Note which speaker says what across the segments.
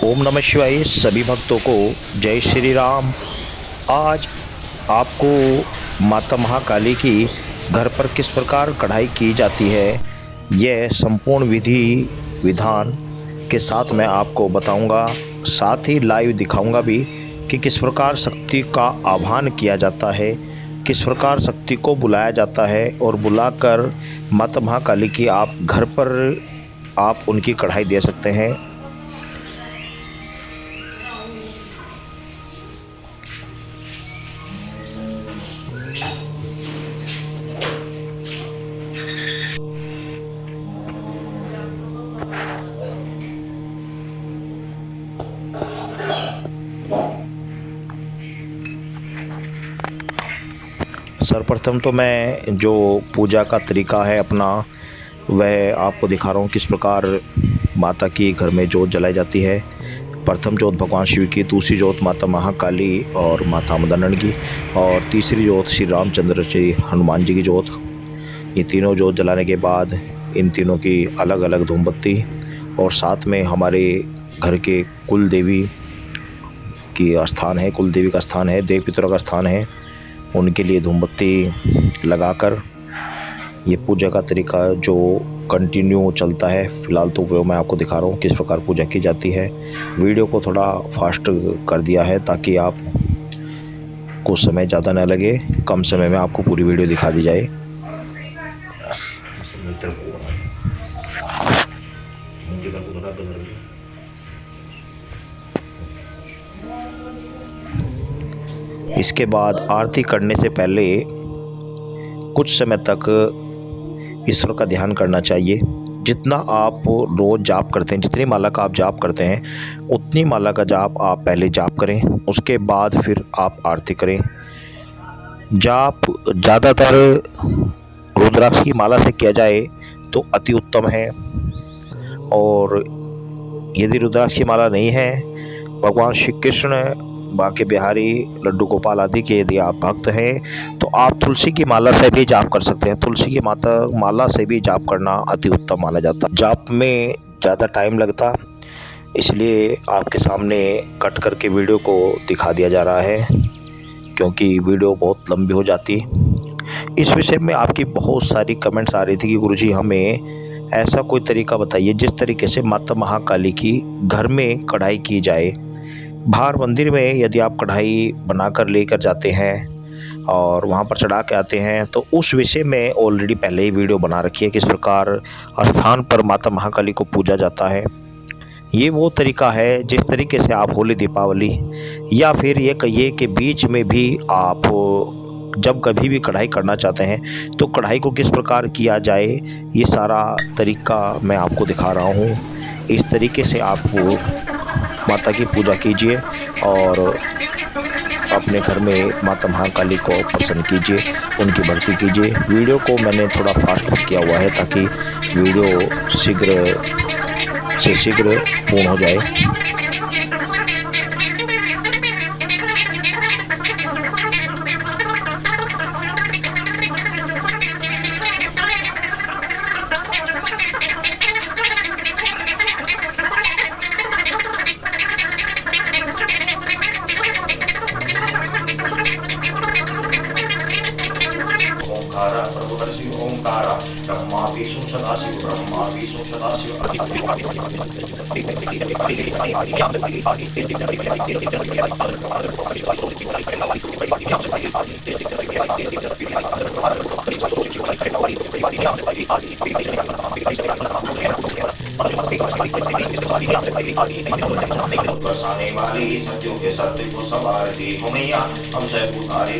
Speaker 1: ओम नमः शिवाय। सभी भक्तों को जय श्री राम। आज आपको माता महाकाली की घर पर किस प्रकार कढ़ाई की जाती है, यह संपूर्ण विधि विधान के साथ मैं आपको बताऊंगा। साथ ही लाइव दिखाऊंगा भी कि किस प्रकार शक्ति का आह्वान किया जाता है, किस प्रकार शक्ति को बुलाया जाता है और बुलाकर माता महाकाली की आप घर पर आप उनकी कढ़ाई दे सकते हैं। सर्वप्रथम तो मैं जो पूजा का तरीका है अपना वह आपको दिखा रहा हूँ किस प्रकार माता की घर में जोत जलाई जाती है। प्रथम जोत भगवान शिव की, दूसरी जोत माता महाकाली और माता मदनन की, और तीसरी जोत श्री रामचंद्र श्री हनुमान जी की जोत। ये तीनों जोत जलाने के बाद इन तीनों की अलग अलग धूमबत्ती और साथ में हमारे घर के कुल देवी की स्थान है, कुल देवी का स्थान है, देव पितरों का स्थान है, उनके लिए धूमबत्ती लगाकर ये पूजा का तरीका जो कंटिन्यू चलता है। फ़िलहाल तो वो मैं आपको दिखा रहा हूँ किस प्रकार पूजा की जाती है। वीडियो को थोड़ा फास्ट कर दिया है ताकि आप को समय ज़्यादा न लगे, कम समय में आपको पूरी वीडियो दिखा दी जाए। इसके बाद आरती करने से पहले कुछ समय तक ईश्वर का ध्यान करना चाहिए। जितना आप रोज़ जाप करते हैं, जितनी माला का आप जाप करते हैं उतनी माला का जाप आप पहले जाप करें, उसके बाद फिर आप आरती करें। जाप ज़्यादातर रुद्राक्ष की माला से किया जाए तो अति उत्तम है, और यदि रुद्राक्ष की माला नहीं है, भगवान श्री कृष्ण, बाके बिहारी, लड्डू गोपाल आदि के यदि आप भक्त हैं तो आप तुलसी की माला से भी जाप कर सकते हैं। तुलसी की माला से भी जाप करना अति उत्तम माना जाता है। जाप में ज़्यादा टाइम लगता, इसलिए आपके सामने कट करके वीडियो को दिखा दिया जा रहा है, क्योंकि वीडियो बहुत लंबी हो जाती। इस विषय में आपकी बहुत सारी कमेंट्स आ रही थी कि गुरुजी हमें ऐसा कोई तरीका बताइए जिस तरीके से माता महाकाली की घर में कढ़ाई की जाए। बाहर मंदिर में यदि आप कढ़ाई बनाकर लेकर जाते हैं और वहाँ पर चढ़ा के आते हैं तो उस विषय में ऑलरेडी पहले ही वीडियो बना रखी है किस प्रकार स्थान पर माता महाकाली को पूजा जाता है। ये वो तरीका है जिस तरीके से आप होली, दीपावली या फिर ये कहिए कि बीच में भी आप जब कभी भी कढ़ाई करना चाहते हैं तो कढ़ाई को किस प्रकार किया जाए, ये सारा तरीका मैं आपको दिखा रहा हूँ। इस तरीके से आपको माता की पूजा कीजिए और अपने घर में माता महाकाली को प्रसन्न कीजिए, उनकी भक्ति कीजिए। वीडियो को मैंने थोड़ा फास्ट किया हुआ है ताकि वीडियो शीघ्र से शीघ्र पूर्ण हो जाए। ओंकार ब्रह्मा विष्णु सदाशिव, ब्रह्मा विष्णु सदाशिव। बरसाने वाली सत्यों के सत्य को संवारती हो मैया, हमसे पुकारे।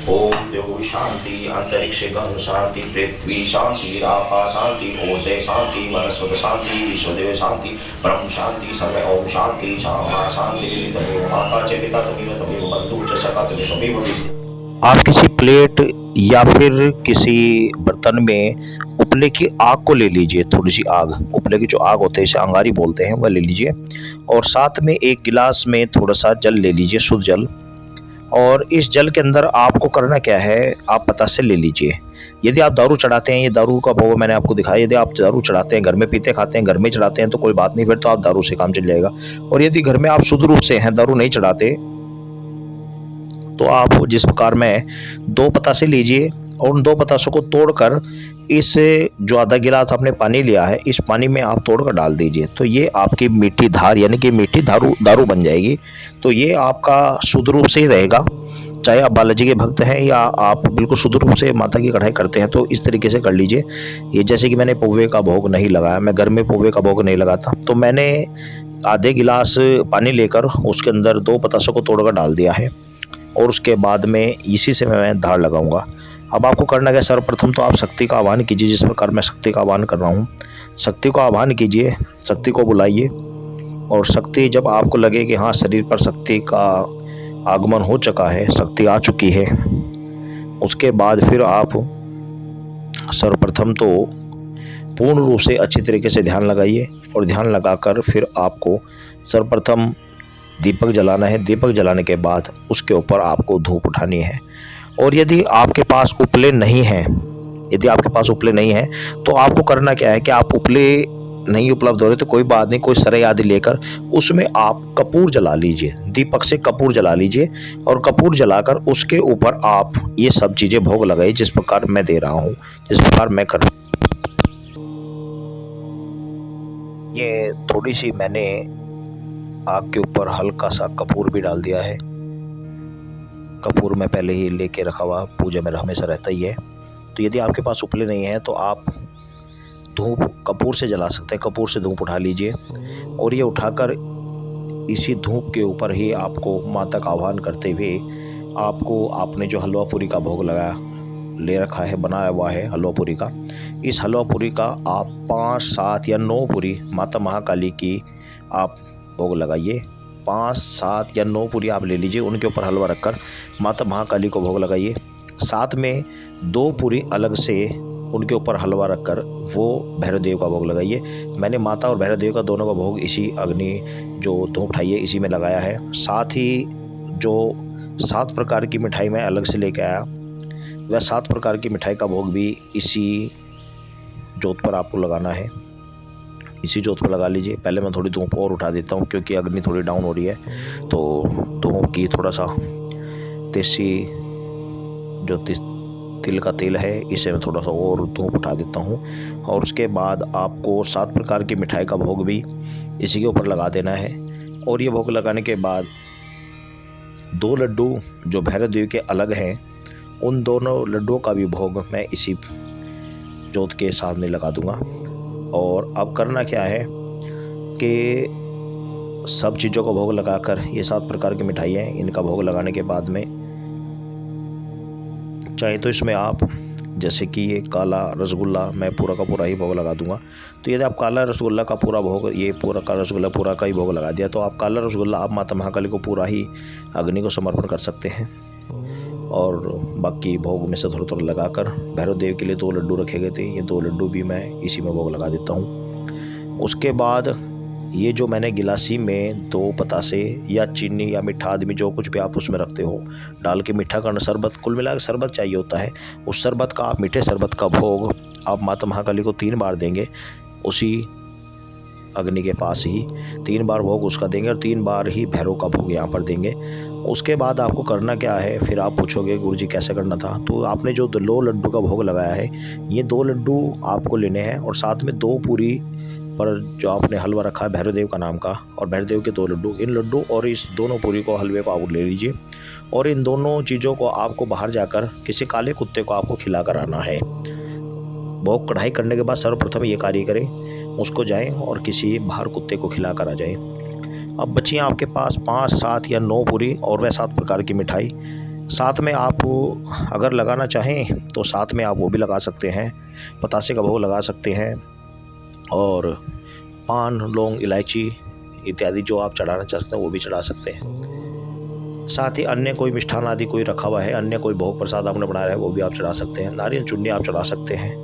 Speaker 1: ओम देव शांति, अंतरिक्ष गण शांति, पृथ्वी शांति, रापा शांति, ओजय शांति, वनस्पति शांति, विश्वदेव शांति, ब्रह्म शांति, समय ओम शांति, शामा शांति। तमेव माता च पिता तमेव, तमेव बंधु च सखा तमेव विद्या। आप किसी प्लेट या फिर किसी बर्तन में उपले की आग को ले लीजिए, थोड़ी सी आग, उपले की जो आग होते हैं इसे अंगारी बोलते हैं, वह ले लीजिए, और साथ में एक गिलास में थोड़ा सा जल ले लीजिए, शुद्ध जल। और इस जल के अंदर आपको करना क्या है, आप बतासे ले लीजिए। यदि आप दारू चढ़ाते हैं, ये दारू का भोग मैंने आपको दिखाया, यदि आप दारू चढ़ाते हैं, घर में पीते खाते हैं, घर में चढ़ाते हैं तो कोई बात नहीं, फिर तो आप दारू से काम चल जाएगा। और यदि घर में आप शुद्ध रूप से हैं, दारू नहीं चढ़ाते, तो आप जिस प्रकार में 2 पतासे लीजिए और उन 2 पतासों को तोड़कर इस जो आधा गिलास आपने पानी लिया है, इस पानी में आप तोड़कर डाल दीजिए। तो ये आपकी मीठी धार यानी कि मीठी दारू बन जाएगी। तो ये आपका शुद्ध रूप से ही रहेगा, चाहे आप बालाजी के भक्त हैं या आप बिल्कुल शुद्ध रूप से माता की कढ़ाई करते हैं, तो इस तरीके से कर लीजिए। ये जैसे कि मैंने पौवे का भोग नहीं लगाया, मैं घर में पौवे का भोग नहीं लगाता, तो मैंने आधे गिलास पानी लेकर उसके अंदर 2 पतासों को तोड़कर डाल दिया है और उसके बाद में इसी से मैं धार लगाऊंगा। अब आपको करना क्या, सर्वप्रथम तो आप शक्ति का आह्वान कीजिए, जिस प्रकार मैं शक्ति का आह्वान कर रहा हूँ। शक्ति को आह्वान कीजिए, शक्ति को बुलाइए, और शक्ति जब आपको लगे कि हाँ शरीर पर शक्ति का आगमन हो चुका है, शक्ति आ चुकी है, उसके बाद फिर आप सर्वप्रथम तो पूर्ण रूप से अच्छी तरीके से ध्यान लगाइए। और ध्यान लगाकर फिर आपको सर्वप्रथम दीपक जलाना है। दीपक जलाने के बाद उसके ऊपर आपको धूप उठानी है। और यदि आपके पास उपले नहीं है, तो आपको करना क्या है कि आप उपले नहीं उपलब्ध हो रहे तो कोई बात नहीं, कोई सराय आदि लेकर उसमें आप कपूर जला लीजिए, दीपक से कपूर जला लीजिए और कपूर जलाकर उसके ऊपर आप ये सब चीज़ें भोग लगाइए, जिस प्रकार मैं दे रहा हूँ, जिस प्रकार मैं कर। ये थोड़ी सी मैंने आग के ऊपर हल्का सा कपूर भी डाल दिया है। कपूर मैं पहले ही लेके रखा हुआ, पूजा में हमेशा रहता ही है। तो यदि आपके पास उपले नहीं है तो आप धूप कपूर से जला सकते हैं, कपूर से धूप उठा लीजिए और ये उठाकर इसी धूप के ऊपर ही आपको माता का आह्वान करते हुए आपको आपने जो हलवा पूरी का भोग लगा ले रखा है, बनाया हुआ है हलवा पूरी का, इस हलवा पूरी का आप 5, 7 या 9 पूरी माता महाकाली की आप भोग लगाइए। 5, 7 या 9 पूरी आप ले लीजिए, उनके ऊपर हलवा रखकर माता महाकाली को भोग लगाइए। साथ में 2 पूरी अलग से उनके ऊपर हलवा रखकर वो भैरव देव का भोग लगाइए। मैंने माता और भैरव देव का दोनों का भोग इसी अग्नि जो धूप उठाई है इसी में लगाया है। साथ ही जो 7 प्रकार की मिठाई मैं अलग से लेके आया, वह 7 प्रकार की मिठाई का भोग भी इसी जोत पर आपको लगाना है, इसी जोत पर लगा लीजिए। पहले मैं थोड़ी धूप और उठा देता हूँ क्योंकि अग्नि थोड़ी डाउन हो रही है, तो धूप की थोड़ा सा देसी जो तिल का तेल है इसे मैं थोड़ा सा और धूप उठा देता हूँ। और उसके बाद आपको 7 प्रकार की मिठाई का भोग भी इसी के ऊपर लगा देना है। और ये भोग लगाने के बाद 2 लड्डू जो भैरव देव के अलग हैं, उन दोनों लड्डुओं का भी भोग मैं इसी जोत के साथ में लगा दूंगा। और अब करना क्या है कि सब चीज़ों का भोग लगाकर ये 7 प्रकार की मिठाई हैं, इनका भोग लगाने के बाद में चाहे तो इसमें आप जैसे कि ये काला रसगुल्ला मैं पूरा का पूरा ही भोग लगा दूंगा। तो यदि आप काला रसगुल्ला का पूरा भोग, ये पूरा का रसगुल्ला पूरा का ही भोग लगा दिया, तो आप काला रसगुल्ला आप माता महाकाली को पूरा ही अग्नि को समर्पण कर सकते हैं। और बाकी भोग में से थोड़ा थोड़ा लगाकर भैरव देव के लिए 2 लड्डू रखे गए थे, ये 2 लड्डू भी मैं इसी में भोग लगा देता हूँ। उसके बाद ये जो मैंने गिलासी में 2 पतासे या चीनी या मीठा आदमी जो कुछ भी आप उसमें रखते हो डाल के मीठा करना, शरबत कुल मिलाकर शरबत चाहिए होता है, उस शरबत का आप मीठे शरबत का भोग आप माता महाकाली को 3 बार देंगे, उसी अग्नि के पास ही 3 बार भोग उसका देंगे और 3 बार ही भैरव का भोग यहाँ पर देंगे। उसके बाद आपको करना क्या है, फिर आप पूछोगे गुरुजी कैसे करना था, तो आपने जो 2 लड्डू का भोग लगाया है, ये 2 लड्डू आपको लेने हैं और साथ में 2 पूरी पर जो आपने हलवा रखा है भैरव देव का नाम का और भैरव देव के 2 लड्डू, इन लड्डू और इस दोनों पूरी को हलवे को आप ले लीजिए और इन दोनों चीज़ों को आपको बाहर जाकर किसी काले कुत्ते को आपको खिला कर आना है। भोग कढ़ाई करने के बाद सर्वप्रथम ये कार्य करें, उसको जाएं और किसी बाहर कुत्ते को खिला कर आ जाएं। अब बचिए आपके पास 5, 7 या 9 पूरी और वह 7 प्रकार की मिठाई। साथ में आप अगर लगाना चाहें तो साथ में आप वो भी लगा सकते हैं, पतासे का भोग लगा सकते हैं और पान, लौंग, इलायची इत्यादि जो आप चढ़ाना चाहते हैं वो भी चढ़ा सकते हैं। साथ ही अन्य कोई मिष्ठान आदि कोई रखा हुआ है, अन्य कोई भोग प्रसाद आपने बनाया है वो भी आप चढ़ा सकते हैं, नारियल चुन्नी आप चढ़ा सकते हैं।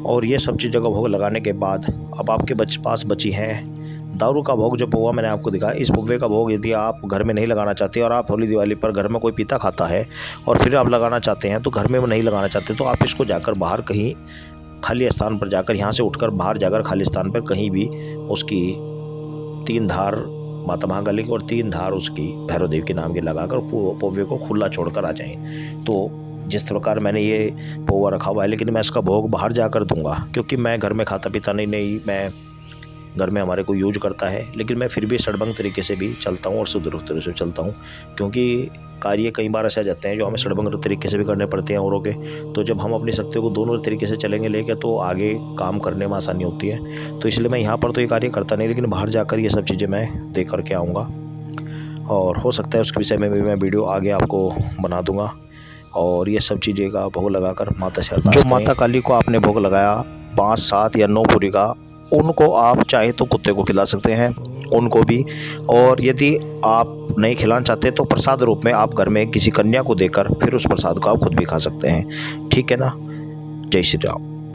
Speaker 1: और ये सब चीज़ों का भोग लगाने के बाद अब आपके पास बची हैं दारू का भोग जो पौवा मैंने आपको दिखाया, इस पौवे का भोग यदि आप घर में नहीं लगाना चाहते और आप होली दिवाली पर घर में कोई पीता खाता है और फिर आप लगाना चाहते हैं, तो घर में वो नहीं लगाना चाहते, तो आप इसको जाकर बाहर कहीं खाली स्थान पर जाकर, यहाँ से उठकर बाहर जाकर खाली स्थान पर कहीं भी उसकी 3 धार माता महाकाली की और 3 धार उसकी भैरव देव के नाम के लगाकर पौवे को खुला छोड़कर आ जाएं। तो जिस प्रकार मैंने ये पौवा रखा हुआ है, लेकिन मैं इसका भोग बाहर जाकर दूंगा, क्योंकि मैं घर में खाता पीता नहीं मैं घर में हमारे को यूज करता है, लेकिन मैं फिर भी सड़बंग तरीके से भी चलता हूँ और सुदृढ़ तरीके से चलता हूँ, क्योंकि कार्य कई बार ऐसे आ जाते हैं जो हमें सड़बंग तरीके से भी करने पड़ते हैं औरों के। तो जब हम अपनी शक्तियों को दोनों तरीके से चलेंगे लेके, तो आगे काम करने में आसानी होती है। तो इसलिए मैं यहाँ पर तो ये कार्य करता नहीं, लेकिन बाहर जाकर ये सब चीज़ें मैं देख करके आऊँगा, और हो सकता है उसके विषय में भी मैं वीडियो आगे आपको बना दूँगा। और ये सब चीज़ें का भोग लगाकर माता शारदा, जो माता काली को आपने भोग लगाया 5, 7 या 9 पूरी का, उनको आप चाहे तो कुत्ते को खिला सकते हैं, उनको भी। और यदि आप नहीं खिलाना चाहते तो प्रसाद रूप में आप घर में किसी कन्या को देकर फिर उस प्रसाद को आप खुद भी खा सकते हैं। ठीक है ना। जय श्री राम।